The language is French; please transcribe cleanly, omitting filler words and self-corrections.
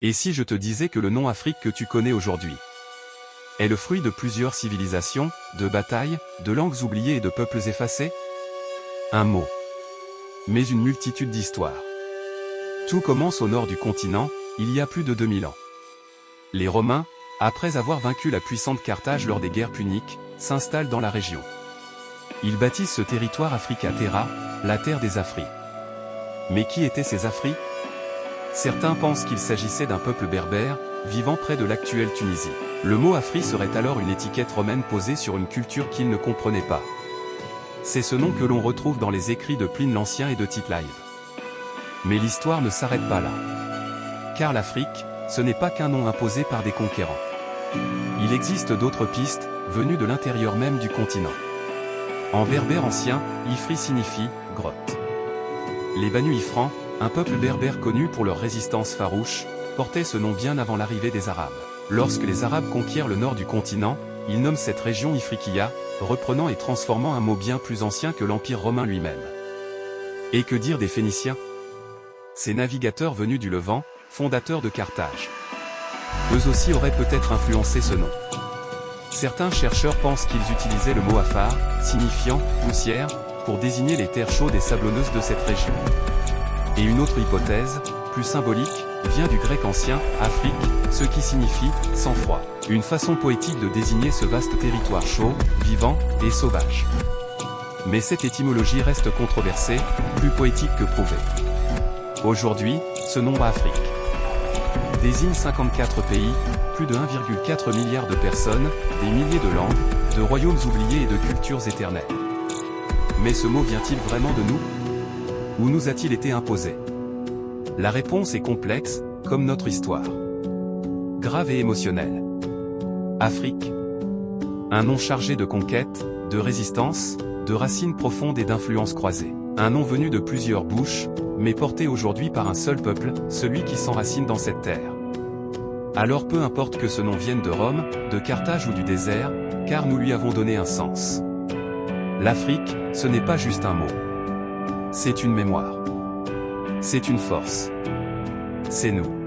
Et si je te disais que le nom Afrique que tu connais aujourd'hui est le fruit de plusieurs civilisations, de batailles, de langues oubliées et de peuples effacés? Un mot. Mais une multitude d'histoires. Tout commence au nord du continent, il y a plus de 2000 ans. Les Romains, après avoir vaincu la puissante Carthage lors des guerres puniques, s'installent dans la région. Ils baptisent ce territoire Africa Terra, la terre des Afri. Mais qui étaient ces Afri? Certains pensent qu'il s'agissait d'un peuple berbère, vivant près de l'actuelle Tunisie. Le mot Afri serait alors une étiquette romaine posée sur une culture qu'ils ne comprenaient pas. C'est ce nom que l'on retrouve dans les écrits de Pline l'Ancien et de Tite-Live. Mais l'histoire ne s'arrête pas là. Car l'Afrique, ce n'est pas qu'un nom imposé par des conquérants. Il existe d'autres pistes, venues de l'intérieur même du continent. En berbère ancien, Ifri signifie « grotte ». Les Banu Ifran, un peuple berbère connu pour leur résistance farouche, portaient ce nom bien avant l'arrivée des Arabes. Lorsque les Arabes conquièrent le nord du continent, ils nomment cette région Ifriqiya, reprenant et transformant un mot bien plus ancien que l'Empire romain lui-même. Et que dire des Phéniciens? Ces navigateurs venus du Levant, fondateurs de Carthage. Eux aussi auraient peut-être influencé ce nom. Certains chercheurs pensent qu'ils utilisaient le mot Afar, signifiant « poussière », pour désigner les terres chaudes et sablonneuses de cette région. Et une autre hypothèse, plus symbolique, vient du grec ancien « Afrique », ce qui signifie « sang-froid », une façon poétique de désigner ce vaste territoire chaud, vivant et sauvage. Mais cette étymologie reste controversée, plus poétique que prouvée. Aujourd'hui, ce nom Afrique désigne 54 pays, plus de 1,4 milliard de personnes, des milliers de langues, de royaumes oubliés et de cultures éternelles. Mais ce mot vient-il vraiment de nous? Ou nous a-t-il été imposé? La réponse est complexe, comme notre histoire. Grave et émotionnelle. Afrique. Un nom chargé de conquête, de résistance, de racines profondes et d'influences croisées. Un nom venu de plusieurs bouches, mais porté aujourd'hui par un seul peuple, celui qui s'enracine dans cette terre. Alors peu importe que ce nom vienne de Rome, de Carthage ou du désert, car nous lui avons donné un sens. L'Afrique, ce n'est pas juste un mot. C'est une mémoire. C'est une force. C'est nous.